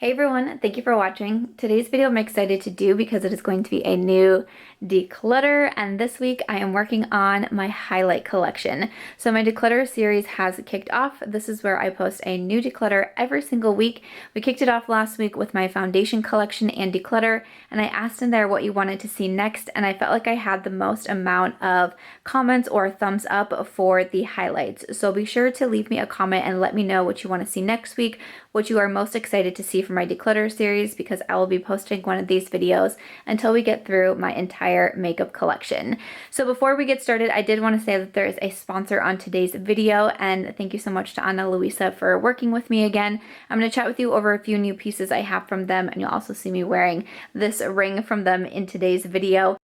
Hey everyone, thank you for watching. Today's video I'm excited to do because it is going to be a new declutter, and this week I am working on my highlight collection. So my declutter series has kicked off. This is where I post a new declutter every single week. We kicked it off last week with my foundation collection and declutter, and I asked in there what you wanted to see next, and I felt like I had the most amount of comments or thumbs up for the highlights. So be sure to leave me a comment and let me know what you want to see next week, what you are most excited to see for my declutter series, because I will be posting one of these videos until we get through my entire makeup collection. So before we get started, I did want to say that there is a sponsor on today's video, and thank you so much to Ana Luisa for working with me again. I'm going to chat with you over a few new pieces I have from them, and you'll also see me wearing this ring from them in today's video.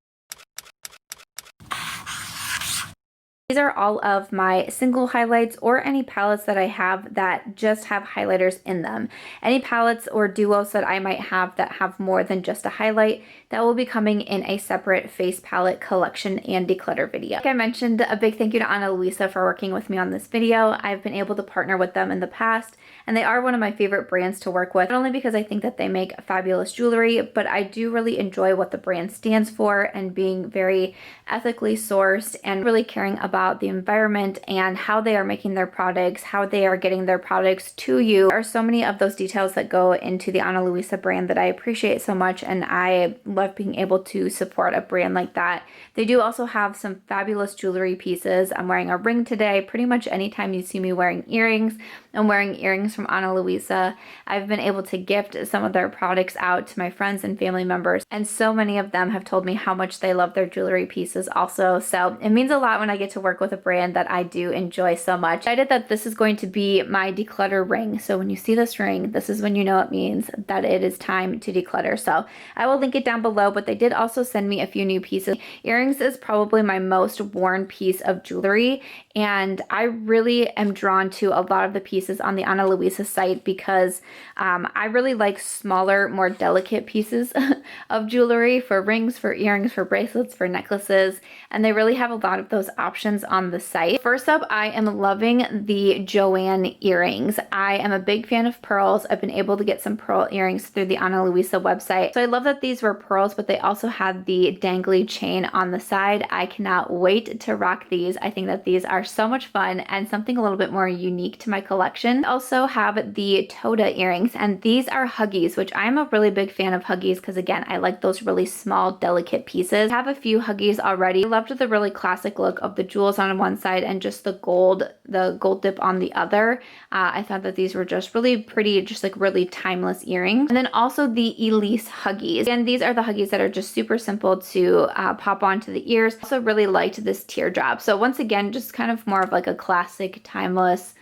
These are all of my single highlights or any palettes that I have that just have highlighters in them. Any palettes or duos that I might have that have more than just a highlight, that will be coming in a separate face palette collection and declutter video. Like I mentioned, a big thank you to Ana Luisa for working with me on this video. I've been able to partner with them in the past, and they are one of my favorite brands to work with, not only because I think that they make fabulous jewelry, but I do really enjoy what the brand stands for and being very ethically sourced and really caring about the environment and how they are making their products, how they are getting their products to you. There are so many of those details that go into the Ana Luisa brand that I appreciate so much, and I love being able to support a brand like that. They do also have some fabulous jewelry pieces. I'm wearing a ring today. Pretty much anytime you see me wearing earrings, I'm wearing earrings from Ana Luisa. I've been able to gift some of their products out to my friends and family members, and so many of them have told me how much they love their jewelry pieces also. So it means a lot when I get to work with a brand that I do enjoy so much. I decided that this is going to be my declutter ring. So when you see this ring, this is when you know it means that it is time to declutter. So I will link it down below, but they did also send me a few new pieces. Earrings is probably my most worn piece of jewelry, and I really am drawn to a lot of the pieces on the Ana Luisa site because I really like smaller, more delicate pieces of jewelry for rings, for earrings, for bracelets, for necklaces, and they really have a lot of those options on the site. First up, I am loving the Joanne earrings. I am a big fan of pearls. I've been able to get some pearl earrings through the Ana Luisa website. So I love that these were pearls, but they also had the dangly chain on the side. I cannot wait to rock these. I think that these are so much fun and something a little bit more unique to my collection. I also have the Toda earrings, and these are Huggies, which I'm a really big fan of Huggies because, again, I like those really small, delicate pieces. I have a few Huggies already. I loved the really classic look of the jewels on one side and just the gold dip on the other. I thought that these were just really pretty, just like really timeless earrings. And then also the Elise Huggies. And these are the Huggies that are just super simple to pop onto the ears. Also really liked this teardrop. So once again, just kind of more of like a classic, timeless,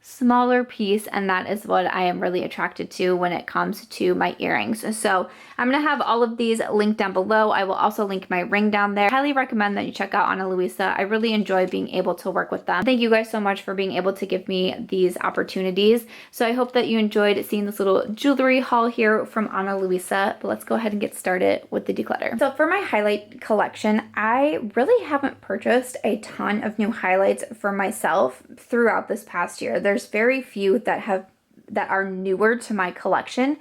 smaller piece, and that is what I am really attracted to when it comes to my earrings. So I'm gonna have all of these linked down below. I will also link my ring down there. I highly recommend that you check out Ana Luisa. I really enjoy being able to work with them. Thank you guys so much for being able to give me these opportunities. So I hope that you enjoyed seeing this little jewelry haul here from Ana Luisa, but let's go ahead and get started with the declutter. So for my highlight collection, I really haven't purchased a ton of new highlights for myself throughout this past year. There's very few that are newer to my collection.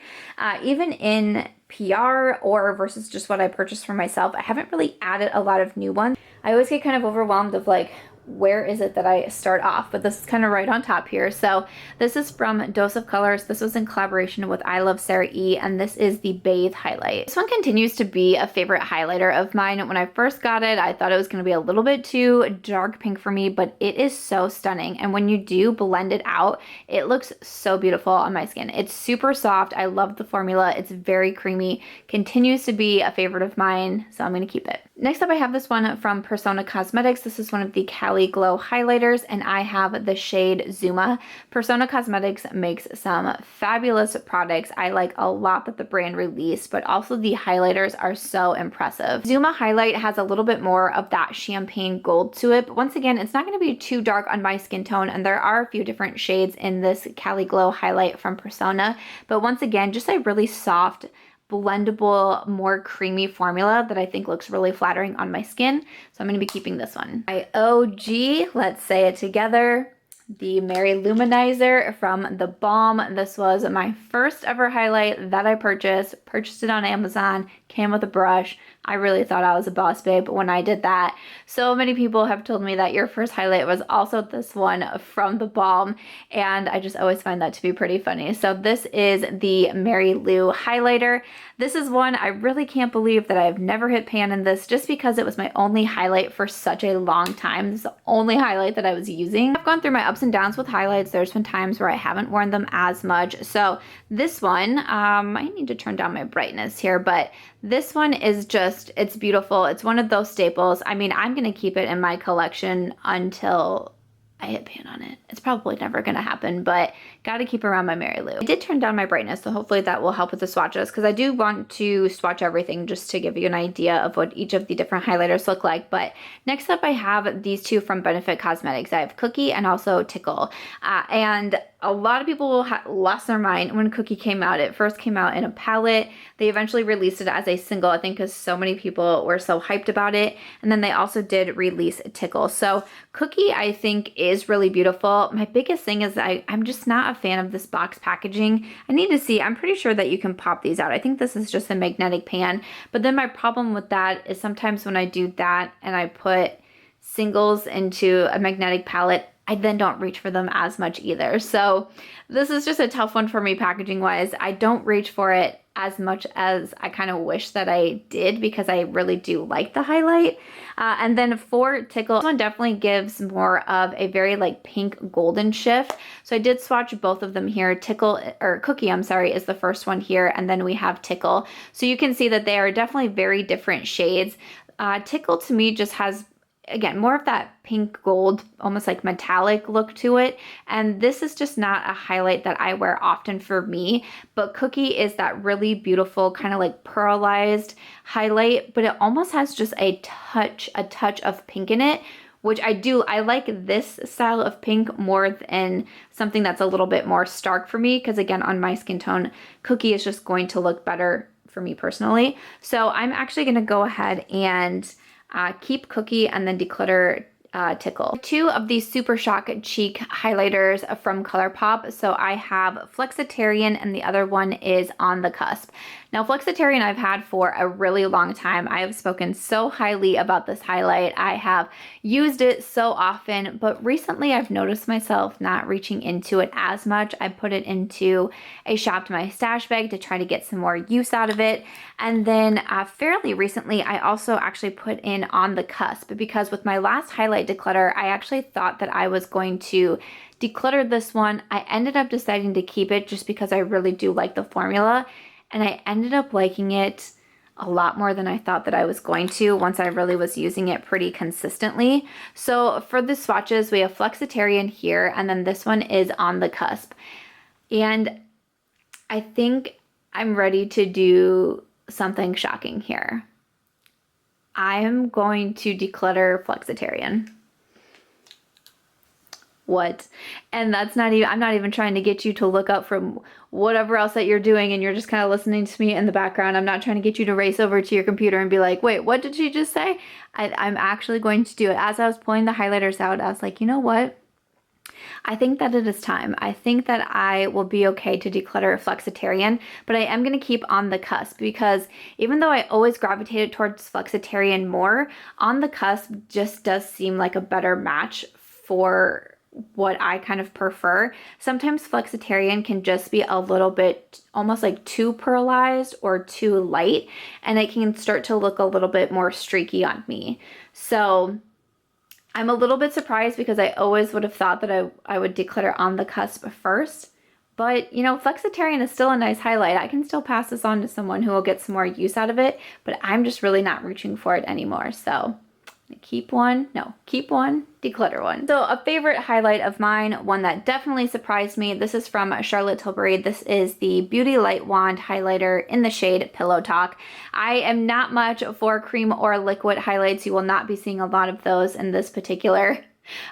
Even in PR or versus just what I purchased for myself, I haven't really added a lot of new ones. I always get kind of overwhelmed of like, where is it that I start off? But this is kind of right on top here. So this is from Dose of Colors. This was in collaboration with Iluvsarahii, and this is the Bathe highlight. This one continues to be a favorite highlighter of mine. When I first got it, I thought it was going to be a little bit too dark pink for me, but it is so stunning. And when you do blend it out, it looks so beautiful on my skin. It's super soft. I love the formula. It's very creamy, continues to be a favorite of mine, so I'm going to keep it. Next up, I have this one from Persona Cosmetics. This is one of the Cali Glow highlighters, and I have the shade Zuma. Persona Cosmetics makes some fabulous products. I like a lot that the brand released, but also the highlighters are so impressive. Zuma highlight has a little bit more of that champagne gold to it, but once again, it's not going to be too dark on my skin tone, and there are a few different shades in this Cali Glow highlight from Persona, but once again, just a really soft, blendable, more creamy formula that I think looks really flattering on my skin. So I'm going to be keeping this one. My OG, let's say it together, the Merry Loumanizer from TheBalm. This was my first ever highlight that I purchased it on Amazon, came with a brush. I really thought I was a boss babe when I did that. So many people have told me that your first highlight was also this one from TheBalm, and I just always find that to be pretty funny. So this is the Merry Lou highlighter. This is one I really can't believe that I've never hit pan in this, just because it was my only highlight for such a long time. This is the only highlight that I was using. I've gone through my ups and downs with highlights. There's been times where I haven't worn them as much. So this one, I need to turn down my brightness here, but this one is just, it's beautiful. It's one of those staples. I mean, I'm going to keep it in my collection until I hit pan on it. It's probably never going to happen, but got to keep around my Merry Lou. I did turn down my brightness, so hopefully that will help with the swatches, because I do want to swatch everything just to give you an idea of what each of the different highlighters look like. But next up, I have these two from Benefit Cosmetics. I have Cookie and also Tickle. And a lot of people lost their mind when Cookie came out. It first came out in a palette. They eventually released it as a single, I think because so many people were so hyped about it. And then they also did release Tickle. So Cookie, I think, is really beautiful. My biggest thing is I'm just not a fan of this box packaging. I need to see, I'm pretty sure that you can pop these out. I think this is just a magnetic pan. But then my problem with that is sometimes when I do that and I put singles into a magnetic palette, I then don't reach for them as much either. So this is just a tough one for me packaging wise. I don't reach for it as much as I kind of wish that I did, because I really do like the highlight. And then for Tickle, this one definitely gives more of a very like pink golden shift. So I did swatch both of them here. Cookie, I'm sorry, is the first one here. And then we have Tickle. So you can see that they are definitely very different shades. Tickle to me just has, again, more of that pink gold, almost like metallic look to it. And this is just not a highlight that I wear often for me, but Cookie is that really beautiful kind of like pearlized highlight, but it almost has just a touch of pink in it, which I like this style of pink more than something that's a little bit more stark for me, because again, on my skin tone, Cookie is just going to look better for me personally. So I'm actually going to go ahead and keep Cookie and then declutter Tickle. Two of these Super Shock Cheek highlighters from Colourpop. So I have Flexitarian and the other one is On the Cusp. Now Flexitarian I've had for a really long time. I have spoken so highly about this highlight. I have used it so often, but recently I've noticed myself not reaching into it as much. I put it into a Shop to My Stash bag to try to get some more use out of it. And then fairly recently, I also actually put in On the Cusp, because with my last highlight declutter, I actually thought that I was going to declutter this one. I ended up deciding to keep it just because I really do like the formula. And I ended up liking it a lot more than I thought that I was going to once I really was using it pretty consistently. So for the swatches, we have Flexitarian here, and then this one is On the Cusp. And I think I'm ready to do something shocking here. I'm going to declutter Flexitarian. What? And that's not even, I'm not even trying to get you to look up from whatever else that you're doing and you're just kind of listening to me in the background. I'm not trying to get you to race over to your computer and be like, wait, what did she just say? I'm actually going to do it. As I was pulling the highlighters out, I was like, you know what? I think that it is time. I think that I will be okay to declutter Flexitarian, but I am going to keep On the Cusp, because even though I always gravitated towards Flexitarian more, On the Cusp just does seem like a better match for what I kind of prefer. Sometimes Flexitarian can just be a little bit almost like too pearlized or too light, and it can start to look a little bit more streaky on me. So I'm a little bit surprised, because I always would have thought that I would declutter On the Cusp first. But, you know, Flexitarian is still a nice highlight. I can still pass this on to someone who will get some more use out of it, but I'm just really not reaching for it anymore. So keep one, declutter one. So a favorite highlight of mine, one that definitely surprised me, this is from Charlotte Tilbury. This is the Beauty Light Wand highlighter in the shade Pillow Talk. I am not much for cream or liquid highlights. You will not be seeing a lot of those in this particular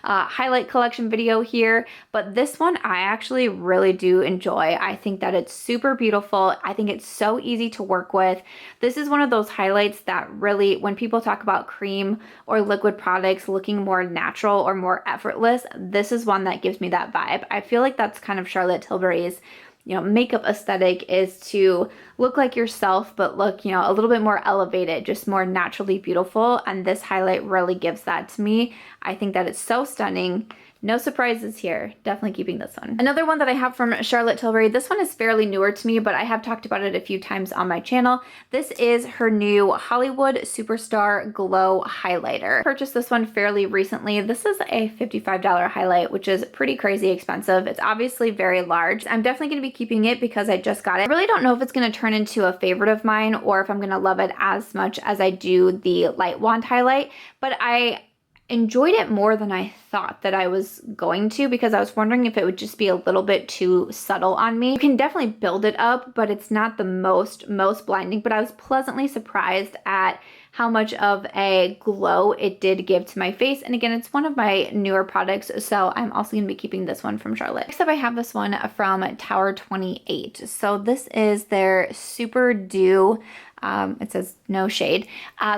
highlight collection video here, but this one I actually really do enjoy. I think that it's super beautiful. I think it's so easy to work with. This is one of those highlights that really, when people talk about cream or liquid products looking more natural or more effortless, this is one that gives me that vibe. I feel like that's kind of Charlotte Tilbury's makeup aesthetic, is to look like yourself, but look, a little bit more elevated, just more naturally beautiful. And this highlight really gives that to me. I think that it's so stunning. No surprises here. Definitely keeping this one. Another one that I have from Charlotte Tilbury, this one is fairly newer to me, but I have talked about it a few times on my channel. This is her new Hollywood Superstar Glow Highlighter. I purchased this one fairly recently. This is a $55 highlight, which is pretty crazy expensive. It's obviously very large. I'm definitely going to be keeping it because I just got it. I really don't know if it's going to turn into a favorite of mine or if I'm going to love it as much as I do the Light Wand highlight, but I enjoyed it more than I thought that I was going to, because I was wondering if it would just be a little bit too subtle on me. You can definitely build it up, but it's not the most blinding, but I was pleasantly surprised at how much of a glow it did give to my face. And again, it's one of my newer products, so I'm also going to be keeping this one from Charlotte. Next up, I have this one from Tower 28. So this is their Super Dew. It says no shade.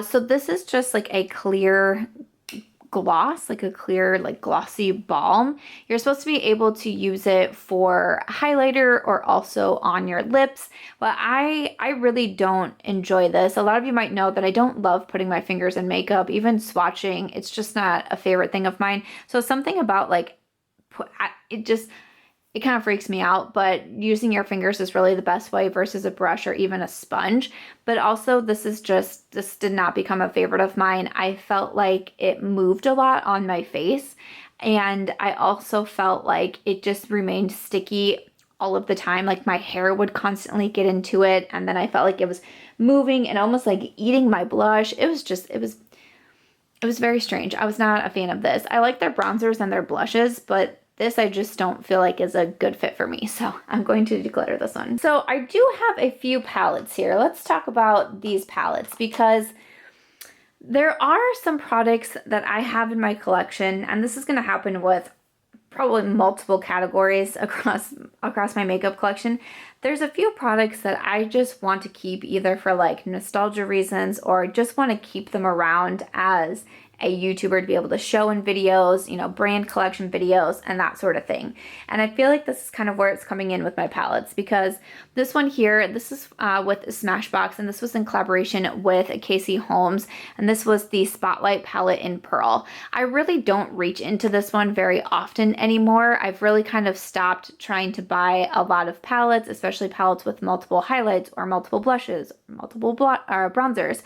So this is just like a clear gloss, like a clear, like glossy balm. You're supposed to be able to use it for highlighter or also on your lips, but I really don't enjoy this. A lot of you might know that I don't love putting my fingers in makeup, even swatching. It's just not a favorite thing of mine. So something about like, it kind of freaks me out, but using your fingers is really the best way versus a brush or even a sponge. But also this did not become a favorite of mine. I felt like it moved a lot on my face, and I also felt like it just remained sticky all of the time. Like my hair would constantly get into it, and then I felt like it was moving and almost like eating my blush. It was very strange. I was not a fan of this. I like their bronzers and their blushes, but this I just don't feel like is a good fit for me, so I'm going to declutter this one. So I do have a few palettes here. Let's talk about these palettes, because there are some products that I have in my collection, and this is going to happen with probably multiple categories across my makeup collection. There's a few products that I just want to keep, either for like nostalgia reasons or just want to keep them around as a YouTuber to be able to show in videos, brand collection videos and that sort of thing. And I feel like this is kind of where it's coming in with my palettes, because this one here, this is with Smashbox, and this was in collaboration with Casey Holmes, and this was the Spotlight palette in Pearl. I really don't reach into this one very often anymore. I've really kind of stopped trying to buy a lot of palettes, especially palettes with multiple highlights or multiple blushes, multiple bronzers.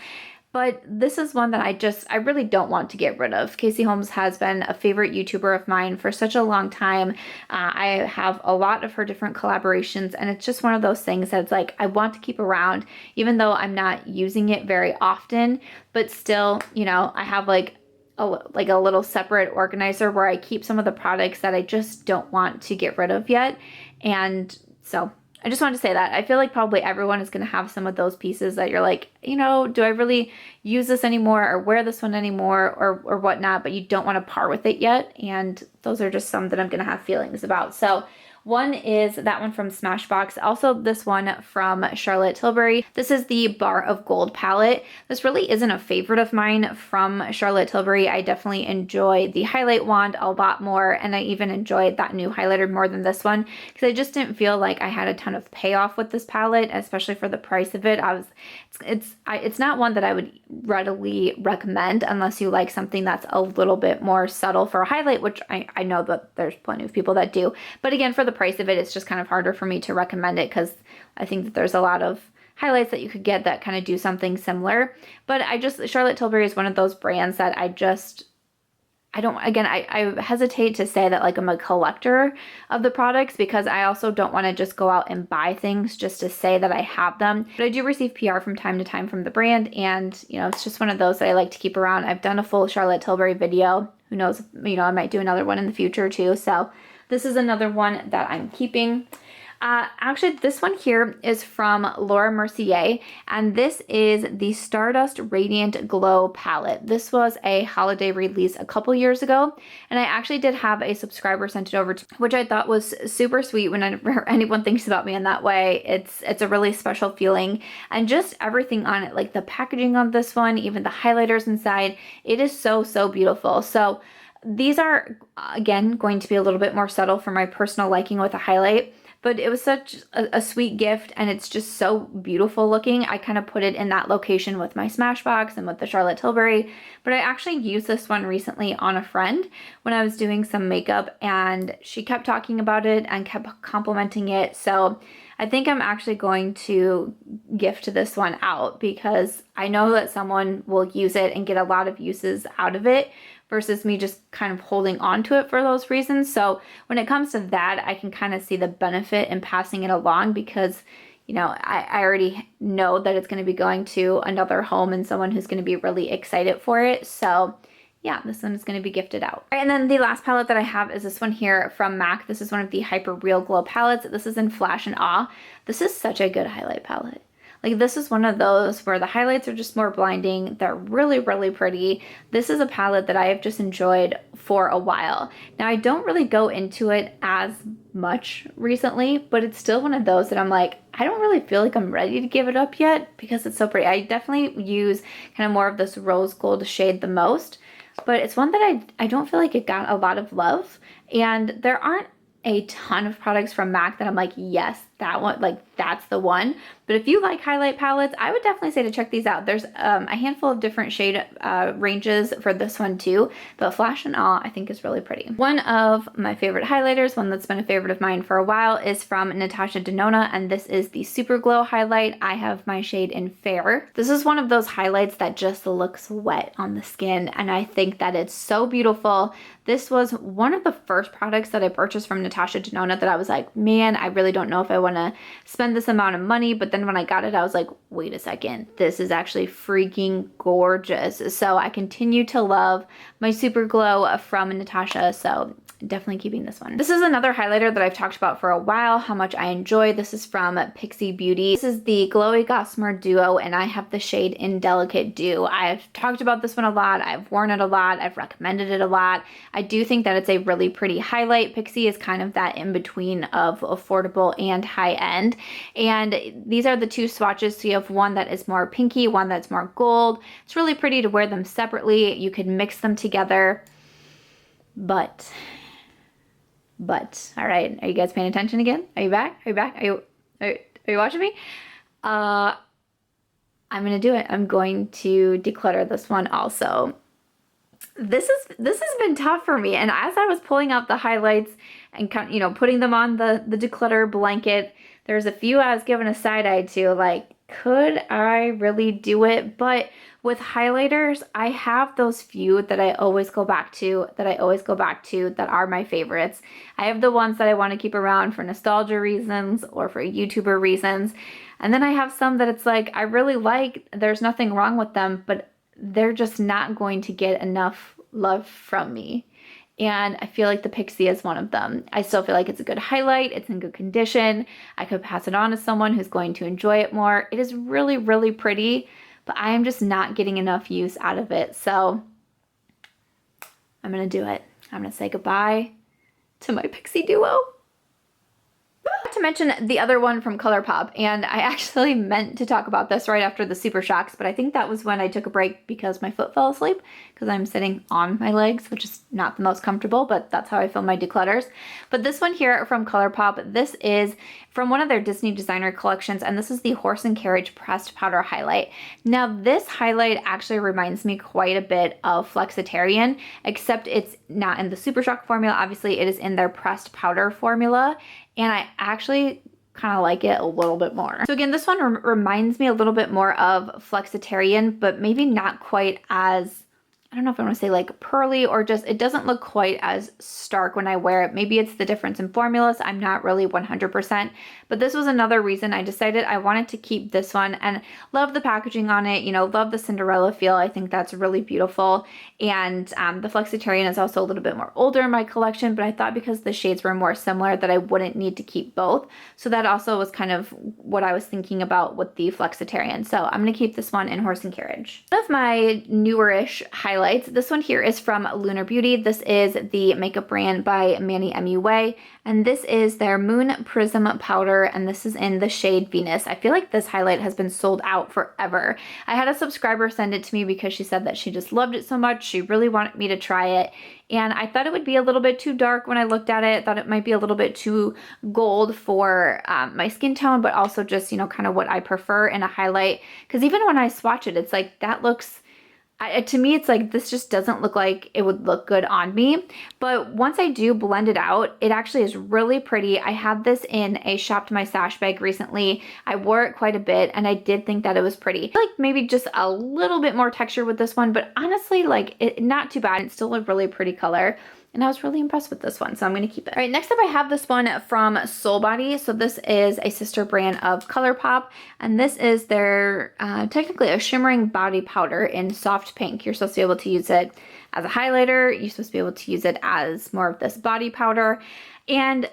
But this is one that I really don't want to get rid of. Casey Holmes has been a favorite YouTuber of mine for such a long time. I have a lot of her different collaborations, and it's just one of those things that's like I want to keep around, even though I'm not using it very often. But still, I have like a little separate organizer where I keep some of the products that I just don't want to get rid of yet. And so I just wanted to say that. I feel like probably everyone is going to have some of those pieces that you're like, do I really use this anymore or wear this one anymore or whatnot, but you don't want to part with it yet. And those are just some that I'm going to have feelings about. So one is that one from Smashbox. Also this one from Charlotte Tilbury. This is the Bar of Gold palette. This really isn't a favorite of mine from Charlotte Tilbury. I definitely enjoy the highlight wand a lot more, and I even enjoyed that new highlighter more than this one, because I just didn't feel like I had a ton of payoff with this palette, especially for the price of it. It's not one that I would readily recommend unless you like something that's a little bit more subtle for a highlight, which I know that there's plenty of people that do. But again, for the price of it, it's just kind of harder for me to recommend it, because I think that there's a lot of highlights that you could get that kind of do something similar. But Charlotte Tilbury is one of those brands that I hesitate to say that like I'm a collector of the products, because I also don't want to just go out and buy things just to say that I have them. But I do receive PR from time to time from the brand, and it's just one of those that I like to keep around. I've done a full Charlotte Tilbury video. Who knows, I might do another one in the future too. So this is another one that I'm keeping. Actually, this one here is from Laura Mercier, and this is the Stardust Radiant Glow palette. This was a holiday release a couple years ago, and I actually did have a subscriber sent it over to me, which I thought was super sweet. Whenever anyone thinks about me in that way, it's a really special feeling, and just everything on it, like the packaging on this one, even the highlighters inside, it is so, so beautiful. So these are, again, going to be a little bit more subtle for my personal liking with a highlight. But it was such a sweet gift, and it's just so beautiful looking. I kind of put it in that location with my Smashbox and with the Charlotte Tilbury. But I actually used this one recently on a friend when I was doing some makeup, and she kept talking about it and kept complimenting it. So I think I'm actually going to gift this one out, because I know that someone will use it and get a lot of uses out of it, versus me just kind of holding on to it for those reasons. So when it comes to that, I can kind of see the benefit in passing it along, because, you know, I already know that it's going to be going to another home and someone who's going to be really excited for it. So yeah, this one is going to be gifted out. All right, and then the last palette that I have is this one here from MAC. This is one of the Hyper Real Glow palettes. This is in Flas and Awe. This is such a good highlight palette. Like, this is one of those where the highlights are just more blinding. They're really, really pretty. This is a palette that I have just enjoyed for a while. Now, I don't really go into it as much recently, but it's still one of those that I'm like, I don't really feel like I'm ready to give it up yet, because it's so pretty. I definitely use kind of more of this rose gold shade the most, but it's one that I don't feel like it got a lot of love. And there aren't a ton of products from MAC that I'm like, yes, that one, like, that's the one. But if you like highlight palettes, I would definitely say to check these out. There's a handful of different shade ranges for this one too, but Flas and Awe I think is really pretty. One of my favorite highlighters, one that's been a favorite of mine for a while, is from Natasha Denona, and this is the Super Glow highlight. I have my shade in Fair. This is one of those highlights that just looks wet on the skin, and I think that it's so beautiful. This was one of the first products that I purchased from Natasha Denona that I was like, man, I really don't know if I want to spend this amount of money. But then when I got it, I was like, wait a second, this is actually freaking gorgeous. So I continue to love my Super Glow from Natasha. So definitely keeping this one. This is another highlighter that I've talked about for a while, how much I enjoy. This is from Pixi Beauty. This is the Glowy Gossamer Duo, and I have the shade in Delicate Dew. I've talked about this one a lot. I've worn it a lot. I've recommended it a lot. I do think that it's a really pretty highlight. Pixi is kind of that in between of affordable and high end. And these are the two swatches. So you have one that is more pinky, one that's more gold. It's really pretty to wear them separately. You could mix them together. But, all right, are you guys paying attention again? Are you back? Are you back? Are you watching me? I'm gonna do it. I'm going to declutter this one also. This has been tough for me, and as I was pulling out the highlights and kind of, you know, putting them on the declutter blanket, there's a few I was giving a side eye to, like, could I really do it? But with highlighters, I have those few that I always go back to, that are my favorites. I have the ones that I want to keep around for nostalgia reasons or for YouTuber reasons. And then I have some that it's like, I really like, there's nothing wrong with them, but they're just not going to get enough love from me. And I feel like the Pixi is one of them. I still feel like it's a good highlight. It's in good condition. I could pass it on to someone who's going to enjoy it more. It is really, really pretty, but I am just not getting enough use out of it. So I'm going to do it. I'm going to say goodbye to my Pixi duo. Not to mention the other one from Colourpop, and I actually meant to talk about this right after the Super Shocks, but I think that was when I took a break because my foot fell asleep, because I'm sitting on my legs, which is not the most comfortable, but that's how I film my declutters. But this one here from Colourpop, this is from one of their Disney designer collections, and this is the Horse and Carriage Pressed Powder Highlight. Now, this highlight actually reminds me quite a bit of Flexitarian, except it's not in the Super Shock formula. Obviously, it is in their pressed powder formula, and I actually kind of like it a little bit more. So again, this one reminds me a little bit more of Flexitarian, but maybe not quite as, don't know if I want to say like pearly, or just it doesn't look quite as stark when I wear it. Maybe it's the difference in formulas. I'm not really 100%, but this was another reason I decided I wanted to keep this one, and love the packaging on it, you know, love the Cinderella feel. I think that's really beautiful. And the Flexitarian is also a little bit more older in my collection, but I thought because the shades were more similar that I wouldn't need to keep both. So that also was kind of what I was thinking about with the Flexitarian. So I'm going to keep this one in Horse and Carriage. One of my newer-ish highlights, this one here is from Lunar Beauty. This is the makeup brand by Manny MUA, and this is their Moon Prism Powder, and this is in the shade Venus. I feel like this highlight has been sold out forever. I had a subscriber send it to me because she said that she just loved it so much. She really wanted me to try it, and I thought it would be a little bit too dark when I looked at it. I thought it might be a little bit too gold for my skin tone, but also just, you know, kind of what I prefer in a highlight. Because even when I swatch it, it's like, that looks, to me, it's like, this just doesn't look like it would look good on me. But once I do blend it out, it actually is really pretty. I had this in a Shop to My Stash bag recently. I wore it quite a bit, and I did think that it was pretty. I feel like maybe just a little bit more texture with this one, but honestly, like, not too bad. It's still a really pretty color. And I was really impressed with this one, so I'm going to keep it. All right, next up I have this one from Soul Body. So this is a sister brand of Colourpop, and this is their technically a shimmering body powder in soft pink. You're supposed to be able to use it as a highlighter. You're supposed to be able to use it as more of this body powder. And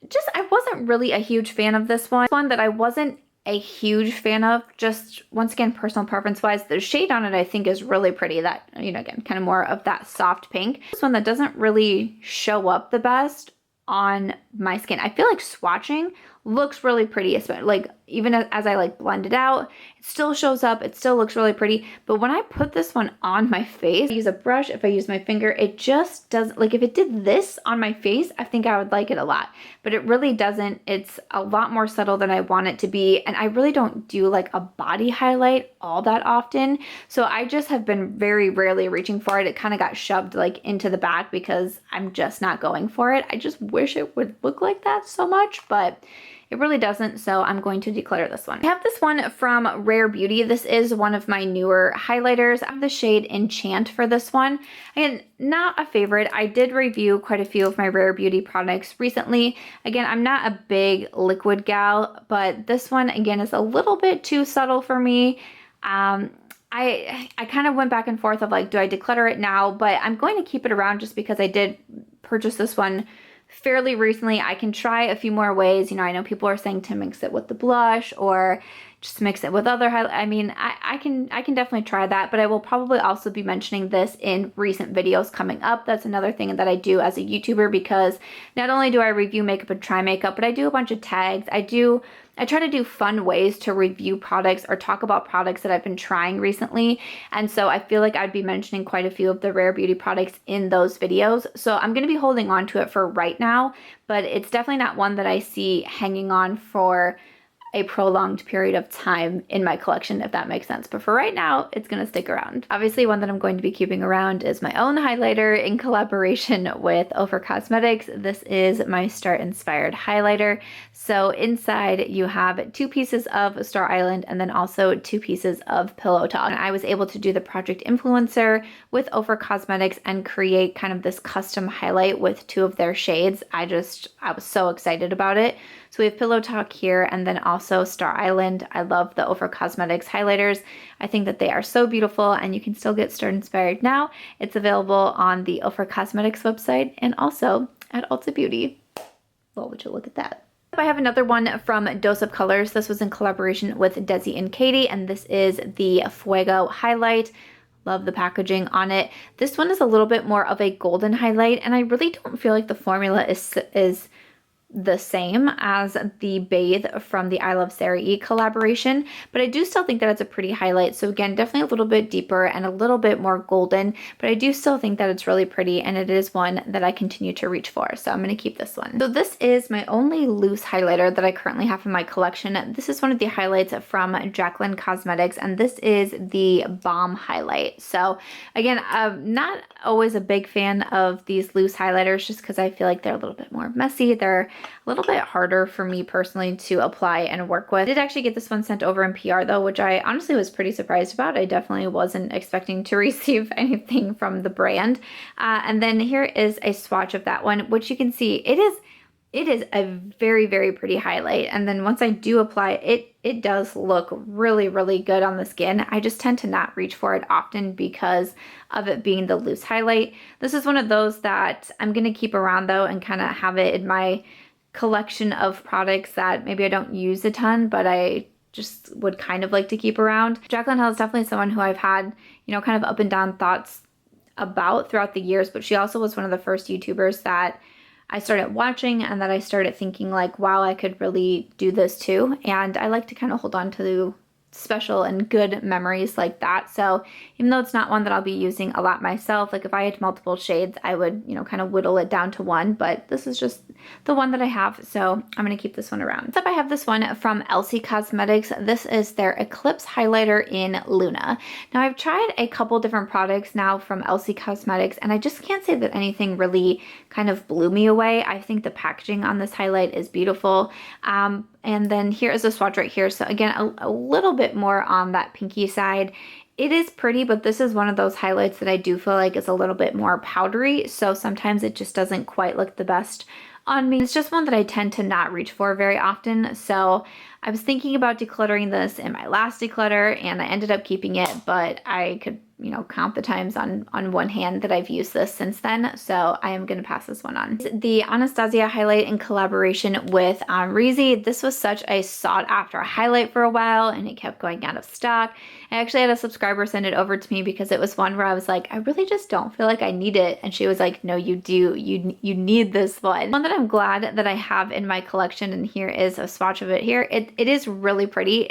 just, I wasn't really a huge fan of this one. One that I wasn't a huge fan of, just once again, personal preference wise. The shade on it I think is really pretty, that, you know, again, kind of more of that soft pink. This one that doesn't really show up the best on my skin. I feel like swatching looks really pretty, especially like even as I like blend it out, it still shows up, it still looks really pretty. But when I put this one on my face, I use a brush, if I use my finger, it just doesn't, like if it did this on my face, I think I would like it a lot, but it really doesn't. It's a lot more subtle than I want it to be. And I really don't do like a body highlight all that often. So I just have been very rarely reaching for it. It kind of got shoved like into the back because I'm just not going for it. I just wish it would look like that so much, but it really doesn't, so I'm going to declutter this one. I have this one from Rare Beauty. This is one of my newer highlighters. I have the shade Enchant for this one. Again, not a favorite. I did review quite a few of my Rare Beauty products recently. Again, I'm not a big liquid gal, but this one, again, is a little bit too subtle for me. I kind of went back and forth of like, do I declutter it now? But I'm going to keep it around just because I did purchase this one fairly recently. I can try a few more ways. You know, I know people are saying to mix it with the blush or just mix it with other highlight. I mean, I can definitely try that, but I will probably also be mentioning this in recent videos coming up. That's another thing that I do as a YouTuber, because not only do I review makeup and try makeup, but I do a bunch of tags. I try to do fun ways to review products or talk about products that I've been trying recently. And so I feel like I'd be mentioning quite a few of the Rare Beauty products in those videos. So I'm going to be holding on to it for right now, but it's definitely not one that I see hanging on for a prolonged period of time in my collection, if that makes sense. But for right now, it's gonna stick around. Obviously, one that I'm going to be keeping around is my own highlighter in collaboration with Ofra Cosmetics. This is my Star Inspired highlighter. So inside you have 2 pieces of Star Island and then also 2 pieces of Pillow Talk. And I was able to do the Project Influencer with Ofra Cosmetics and create kind of this custom highlight with 2 of their shades. I was so excited about it. So we have Pillow Talk here and then also Star Island. I love the Ofra Cosmetics highlighters. I think that they are so beautiful, and you can still get Star Inspired now. It's available on the Ofra Cosmetics website and also at Ulta Beauty. Well, would you look at that? I have another one from Dose of Colors. This was in collaboration with Desi and Katy, and this is the Fuego highlight. Love the packaging on it. This one is a little bit more of a golden highlight, and I really don't feel like the formula is the same as the Bathe from the Iluvsarahii collaboration, but I do still think that it's a pretty highlight. So again, definitely a little bit deeper and a little bit more golden, but I do still think that it's really pretty, and it is one that I continue to reach for. So I'm going to keep this one. So this is my only loose highlighter that I currently have in my collection. This is one of the highlights from Jaclyn Cosmetics, and this is the Balm highlight. So again, I'm not always a big fan of these loose highlighters just because I feel like they're a little bit more messy. They're a little bit harder for me personally to apply and work with. I did actually get this one sent over in PR though, which I honestly was pretty surprised about. I definitely wasn't expecting to receive anything from the brand. And then here is a swatch of that one, which you can see it is a very, very pretty highlight. And then once I do apply it, it does look really, really good on the skin. I just tend to not reach for it often because of it being the loose highlight. This is one of those that I'm going to keep around though and kind of have it in my collection of products that maybe I don't use a ton, but I just would kind of like to keep around. Jaclyn Hill is definitely someone who I've had, you know, kind of up and down thoughts about throughout the years, but she also was one of the first YouTubers that I started watching and that I started thinking like, wow, I could really do this too. And I like to kind of hold on to special and good memories like that. So even though it's not one that I'll be using a lot myself, like if I had multiple shades, I would, you know, kind of whittle it down to one, but this is just the one that I have. So I'm going to keep this one around. Next up, I have this one from LC Cosmetics. This is their Eclipse highlighter in Luna. Now I've tried a couple different products now from LC Cosmetics and I just can't say that anything really kind of blew me away. I think the packaging on this highlight is beautiful. And then here is a swatch right here. So again, a little bit more on that pinky side. It is pretty, but this is one of those highlights that I do feel like is a little bit more powdery. So sometimes it just doesn't quite look the best on me. It's just one that I tend to not reach for very often. So I was thinking about decluttering this in my last declutter and I ended up keeping it, but I could, you know, count the times on one hand that I've used this since then. So I am going to pass this one on. The Anastasia highlight in collaboration with Reezy. This was such a sought after highlight for a while and it kept going out of stock. I actually had a subscriber send it over to me because it was one where I was like, I really just don't feel like I need it. And she was like, no, you do. You need this one. One that I'm glad that I have in my collection, and here is a swatch of it here. It is really pretty.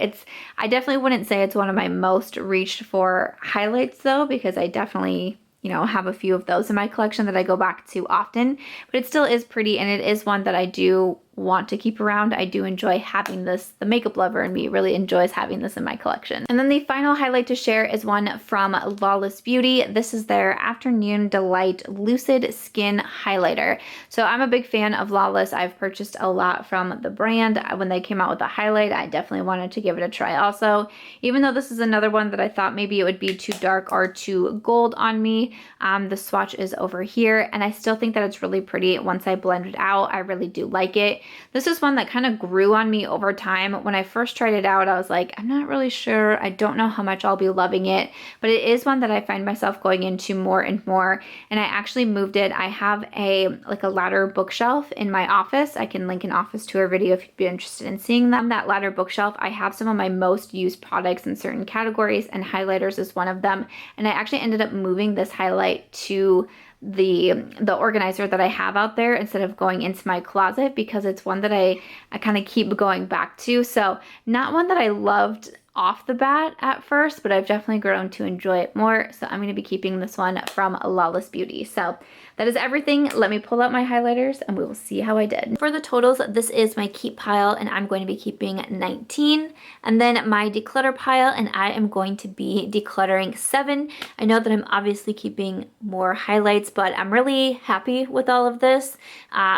I definitely wouldn't say it's one of my most reached for highlights though, because I definitely, you know, have a few of those in my collection that I go back to often, but it still is pretty and it is one that I do want to keep around. I do enjoy having this. The makeup lover in me really enjoys having this in my collection. And then the final highlight to share is one from Lawless Beauty. This is their Afternoon Delight Lucid Skin Highlighter. So I'm a big fan of Lawless. I've purchased a lot from the brand. When they came out with a highlight, I definitely wanted to give it a try also. Even though this is another one that I thought maybe it would be too dark or too gold on me, the swatch is over here and I still think that it's really pretty. Once I blend it out, I really do like it. This is one that kind of grew on me over time. When I first tried it out, I was like, I'm not really sure. I don't know how much I'll be loving it, but it is one that I find myself going into more and more. And I actually moved it. I have a ladder bookshelf in my office. I can link an office tour video if you'd be interested in seeing them. That ladder bookshelf, I have some of my most used products in certain categories and highlighters is one of them. And I actually ended up moving this highlight to the organizer that I have out there instead of going into my closet because it's one that I kind of keep going back to. So not one that I loved off the bat at first, but I've definitely grown to enjoy it more. So I'm going to be keeping this one from Lawless Beauty. So that is everything. Let me pull out my highlighters and we will see how I did. For the totals, this is my keep pile and I'm going to be keeping 19. And then my declutter pile and I am going to be decluttering 7. I know that I'm obviously keeping more highlights, but I'm really happy with all of this.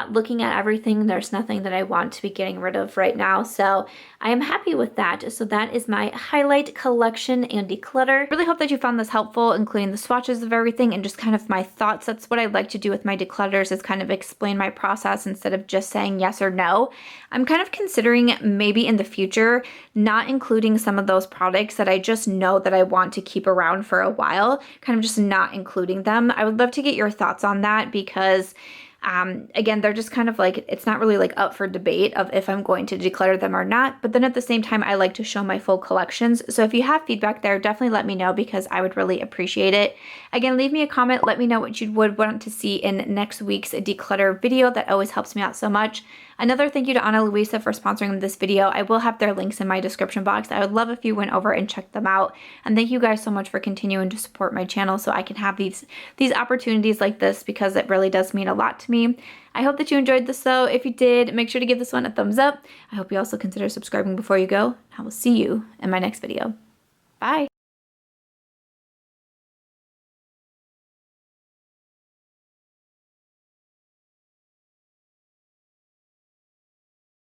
Looking at everything, there's nothing that I want to be getting rid of right now. So I am happy with that. So that is my highlight collection and declutter. Really hope that you found this helpful, including the swatches of everything and just kind of my thoughts. That's what I like to do with my declutters, is kind of explain my process instead of just saying yes or no. I'm kind of considering maybe in the future not including some of those products that I just know that I want to keep around for a while, kind of just not including them. I would love to get your thoughts on that because again, they're just kind of like, it's not really like up for debate of if I'm going to declutter them or not, but then at the same time, I like to show my full collections. So if you have feedback there, definitely let me know because I would really appreciate it. Again, leave me a comment, let me know what you would want to see in next week's declutter video. That always helps me out so much. Another thank you to Ana Luisa for sponsoring this video. I will have their links in my description box. I would love if you went over and checked them out. And thank you guys so much for continuing to support my channel so I can have these opportunities like this because it really does mean a lot to me. I hope that you enjoyed this though. If you did, make sure to give this one a thumbs up. I hope you also consider subscribing before you go. I will see you in my next video. Bye.